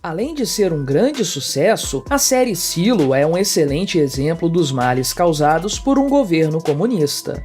Além de ser um grande sucesso, a série Silo é um excelente exemplo dos males causados por um governo comunista.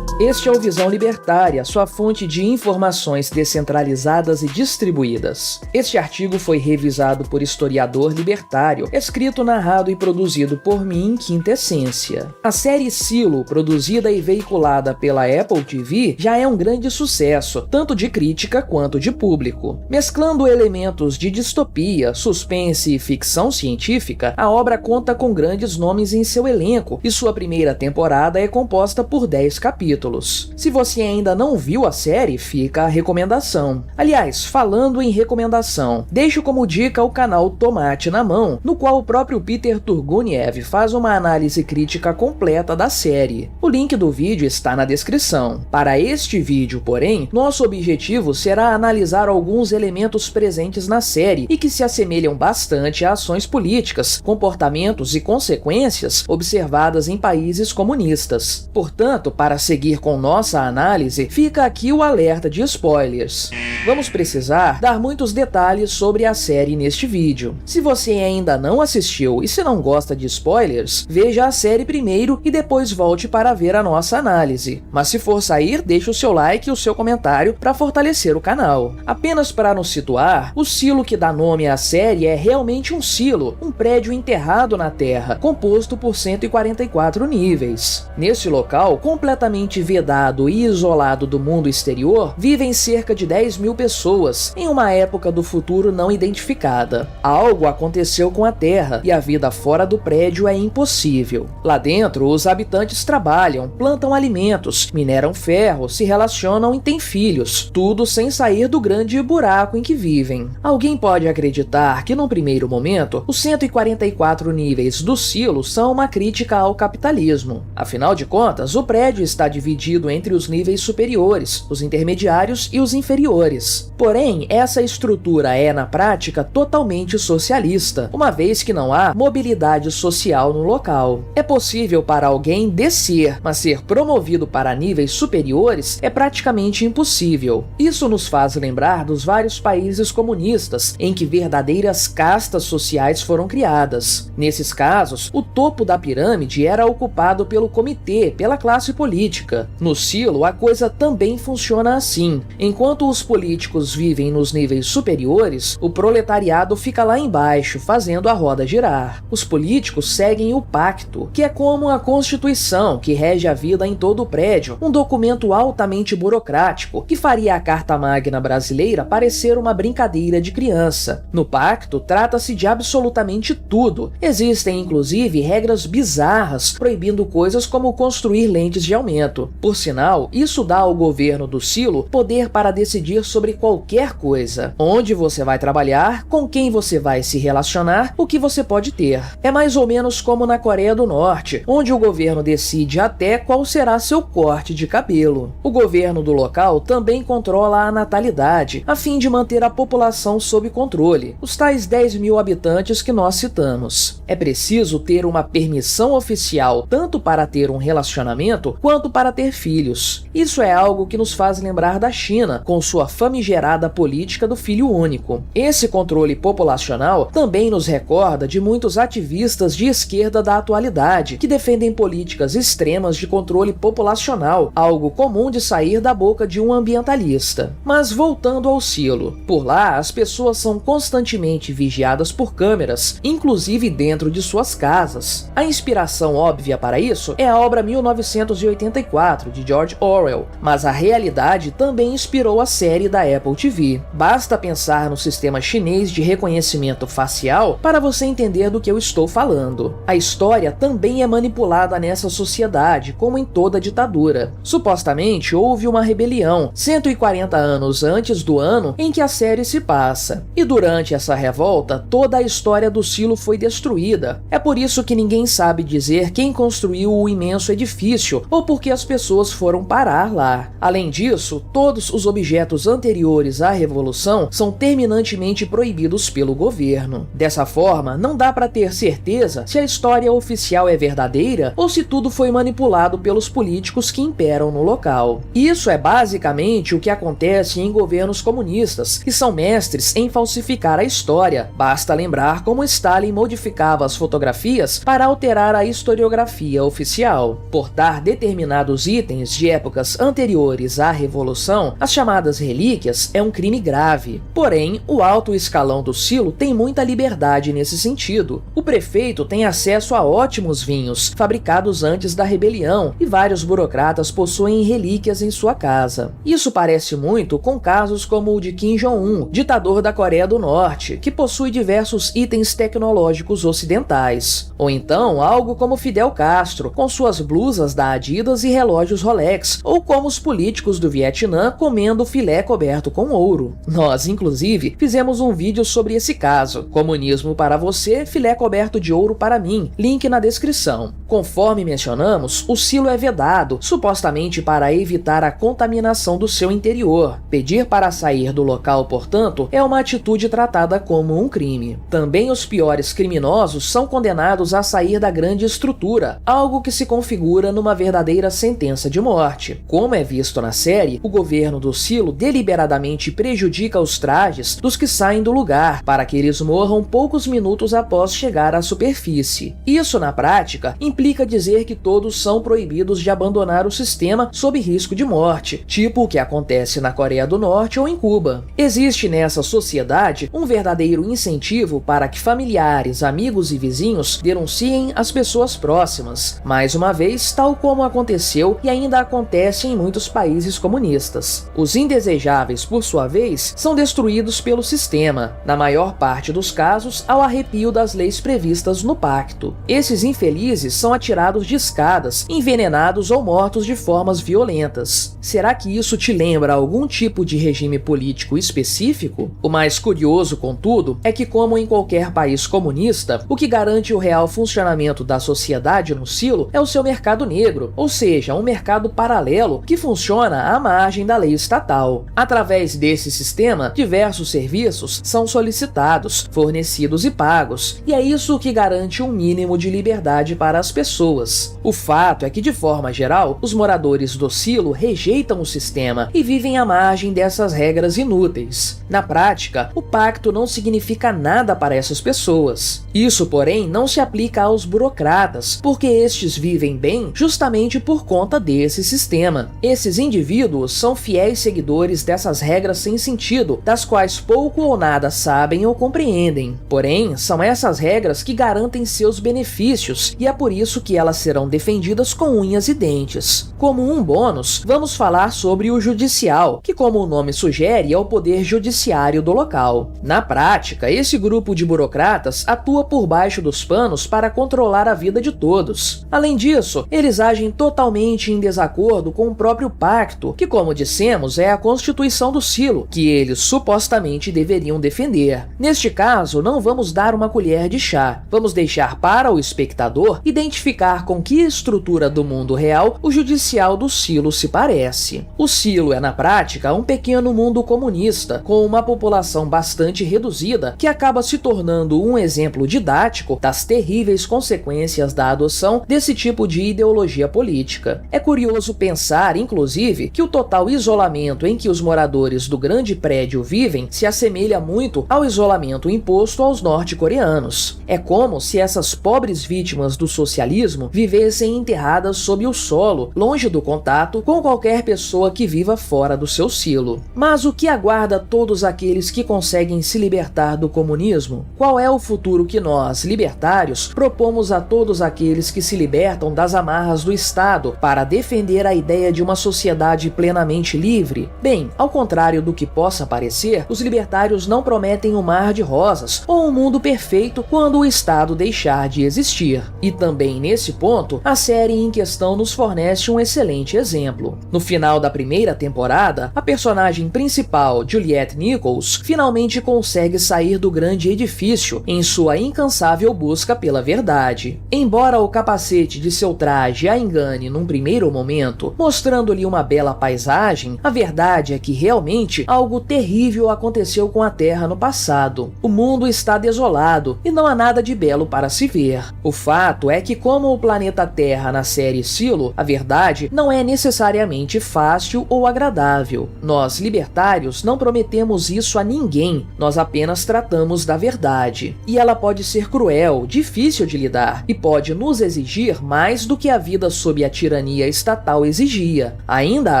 Este é o Visão Libertária, sua fonte de informações descentralizadas e distribuídas. Este artigo foi revisado por historiador libertário, escrito, narrado e produzido por mim, Quinta Essência. A série Silo, produzida e veiculada pela Apple TV, já é um grande sucesso, tanto de crítica quanto de público. Mesclando elementos de distopia, suspense e ficção científica, a obra conta com grandes nomes em seu elenco e sua primeira temporada é composta por 10 capítulos. Se você ainda não viu a série, fica a recomendação. Aliás, falando em recomendação, deixo como dica o canal Tomate na Mão, no qual o próprio Peter Turguniev faz uma análise crítica completa da série. O link do vídeo está na descrição. Para este vídeo, porém, nosso objetivo será analisar alguns elementos presentes na série e que se assemelham bastante a ações políticas, comportamentos e consequências observadas em países comunistas. Portanto, para seguir com nossa análise, fica aqui o alerta de spoilers. Vamos precisar dar muitos detalhes sobre a série neste vídeo. Se você ainda não assistiu e se não gosta de spoilers, veja a série primeiro e depois volte para ver a nossa análise. Mas se for sair, deixe o seu like e o seu comentário para fortalecer o canal. Apenas para nos situar, o silo que dá nome à série é realmente um silo, um prédio enterrado na terra, composto por 144 níveis. Nesse local, completamente vedado e isolado do mundo exterior, vivem cerca de 10 mil pessoas, em uma época do futuro não identificada. Algo aconteceu com a Terra, e a vida fora do prédio é impossível. Lá dentro, os habitantes trabalham, plantam alimentos, mineram ferro, se relacionam e têm filhos, tudo sem sair do grande buraco em que vivem. Alguém pode acreditar que, num primeiro momento, os 144 níveis do silo são uma crítica ao capitalismo. Afinal de contas, o prédio está dividido entre os níveis superiores, os intermediários e os inferiores. Porém, essa estrutura é, na prática, totalmente socialista, uma vez que não há mobilidade social no local. É possível para alguém descer, mas ser promovido para níveis superiores é praticamente impossível. Isso nos faz lembrar dos vários países comunistas, em que verdadeiras castas sociais foram criadas. Nesses casos, o topo da pirâmide era ocupado pelo comitê, pela classe política. No silo, a coisa também funciona assim. Enquanto os políticos vivem nos níveis superiores, o proletariado fica lá embaixo, fazendo a roda girar. Os políticos seguem o pacto, que é como a Constituição, que rege a vida em todo o prédio, um documento altamente burocrático, que faria a Carta Magna brasileira parecer uma brincadeira de criança. No pacto, trata-se de absolutamente tudo. Existem, inclusive, regras bizarras, proibindo coisas como construir lentes de aumento. Por sinal, isso dá ao governo do silo poder para decidir sobre qualquer coisa. Onde você vai trabalhar, com quem você vai se relacionar, o que você pode ter. É mais ou menos como na Coreia do Norte, onde o governo decide até qual será seu corte de cabelo. O governo do local também controla a natalidade, a fim de manter a população sob controle, os tais 10 mil habitantes que nós citamos. É preciso ter uma permissão oficial tanto para ter um relacionamento quanto para ter filhos. Isso é algo que nos faz lembrar da China, com sua famigerada política do filho único. Esse controle populacional também nos recorda de muitos ativistas de esquerda da atualidade, que defendem políticas extremas de controle populacional, algo comum de sair da boca de um ambientalista. Mas voltando ao silo, por lá as pessoas são constantemente vigiadas por câmeras, inclusive dentro de suas casas. A inspiração óbvia para isso é a obra 1984, de George Orwell, mas a realidade também inspirou a série da Apple TV. Basta pensar no sistema chinês de reconhecimento facial para você entender do que eu estou falando. A história também é manipulada nessa sociedade, como em toda ditadura. Supostamente houve uma rebelião 140 anos antes do ano em que a série se passa, e durante essa revolta toda a história do silo foi destruída. É por isso que ninguém sabe dizer quem construiu o imenso edifício ou por que as pessoas foram parar lá. Além disso, todos os objetos anteriores anteriores à Revolução são terminantemente proibidos pelo governo. Dessa forma, não dá para ter certeza se a história oficial é verdadeira ou se tudo foi manipulado pelos políticos que imperam no local. Isso é basicamente o que acontece em governos comunistas, que são mestres em falsificar a história. Basta lembrar como Stalin modificava as fotografias para alterar a historiografia oficial. Portar determinados itens de épocas anteriores à Revolução, as chamadas relíquias, é um crime grave. Porém, o alto escalão do silo tem muita liberdade nesse sentido. O prefeito tem acesso a ótimos vinhos, fabricados antes da rebelião, e vários burocratas possuem relíquias em sua casa. Isso parece muito com casos como o de Kim Jong-un, ditador da Coreia do Norte, que possui diversos itens tecnológicos ocidentais. Ou então, algo como Fidel Castro, com suas blusas da Adidas e relógios Rolex, ou como os políticos do Vietnã comendo filé coberto com ouro. Nós, inclusive, fizemos um vídeo sobre esse caso. Comunismo para você, filé coberto de ouro para mim. Link na descrição. Conforme mencionamos, o silo é vedado, supostamente para evitar a contaminação do seu interior. Pedir para sair do local, portanto, é uma atitude tratada como um crime. Também os piores criminosos são condenados a sair da grande estrutura, algo que se configura numa verdadeira sentença de morte. Como é visto na série, o governo do silo deliberadamente prejudica os trajes dos que saem do lugar, para que eles morram poucos minutos após chegar à superfície. Isso, na prática, implica dizer que todos são proibidos de abandonar o sistema sob risco de morte, tipo o que acontece na Coreia do Norte ou em Cuba. Existe nessa sociedade um verdadeiro incentivo para que familiares, amigos e vizinhos denunciem as pessoas próximas. Mais uma vez, tal como aconteceu e ainda acontece em muitos países comunistas. Os indesejáveis, por sua vez, são destruídos pelo sistema, na maior parte dos casos ao arrepio das leis previstas no pacto. Esses infelizes são atirados de escadas, envenenados ou mortos de formas violentas. Será que isso te lembra algum tipo de regime político específico? O mais curioso, contudo, é que, como em qualquer país comunista, o que garante o real funcionamento da sociedade no silo é o seu mercado negro, ou seja, um mercado paralelo que funciona à margem da lei estatal. Através desse sistema, diversos serviços são solicitados, fornecidos e pagos, e é isso que garante um mínimo de liberdade para as pessoas. O fato é que, de forma geral, os moradores do silo rejeitam o sistema e vivem à margem dessas regras inúteis. Na prática, o pacto não significa nada para essas pessoas. Isso, porém, não se aplica aos burocratas, porque estes vivem bem justamente por conta desse sistema. Esses indivíduos são fiéis seguidores dessas regras sem sentido, das quais pouco ou nada sabem ou compreendem. Porém, são essas regras que garantem seus benefícios, e é por isso que elas serão defendidas com unhas e dentes. Como um bônus, vamos falar sobre o judicial, que, como o nome sugere, é o poder judiciário do local. Na prática, esse grupo de burocratas atua por baixo dos panos para controlar a vida de todos. Além disso, eles agem totalmente em desacordo com o próprio pacto, que, como dissemos, é a Constituição do silo, que eles supostamente deveriam defender. Neste caso, não vamos dar uma colher de chá. Vamos deixar para o espectador identificar com que estrutura do mundo real o judicial do silo se parece. O silo é, na prática, um pequeno mundo comunista, com uma população bastante reduzida, que acaba se tornando um exemplo didático das terríveis consequências da adoção desse tipo de ideologia política. É curioso pensar, inclusive, que o total isolamento em que os moradores do grande prédio vivem se assemelha muito ao isolamento imposto aos norte-coreanos. É como se essas pobres vítimas do socialismo vivessem enterradas sob o solo, longe do contato com qualquer pessoa que viva fora do seu silo. Mas o que aguarda todos aqueles que conseguem se libertar do comunismo? Qual é o futuro que nós, libertários, propomos a todos aqueles que se libertam das amarras do Estado para defender a ideia de uma sociedade plenamente livre? Bem, ao contrário do que possa parecer, os libertários não prometem um mar de rosas ou um mundo perfeito quando o Estado deixar de existir. E também nesse ponto, a série em questão nos fornece um excelente exemplo. No final da primeira temporada, a personagem principal, Juliette Nichols, finalmente consegue sair do grande edifício em sua incansável busca pela verdade. Embora o capacete de seu traje a engane num primeiro momento, mostrando-lhe uma bela paisagem, a verdade é que que realmente algo terrível aconteceu com a Terra no passado. O mundo está desolado e não há nada de belo para se ver. O fato é que, como o planeta Terra na série Silo, a verdade não é necessariamente fácil ou agradável. Nós, libertários, não prometemos isso a ninguém, nós apenas tratamos da verdade. E ela pode ser cruel, difícil de lidar, e pode nos exigir mais do que a vida sob a tirania estatal exigia. Ainda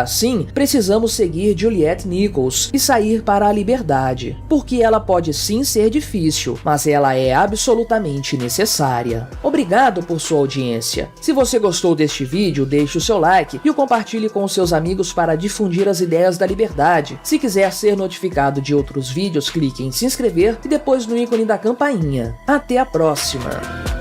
assim, precisamos seguir Juliette Nichols e sair para a liberdade, porque ela pode sim ser difícil, mas ela é absolutamente necessária. Obrigado por sua audiência. Se você gostou deste vídeo, deixe o seu like e o compartilhe com seus amigos para difundir as ideias da liberdade. Se quiser ser notificado de outros vídeos, clique em se inscrever e depois no ícone da campainha. Até a próxima!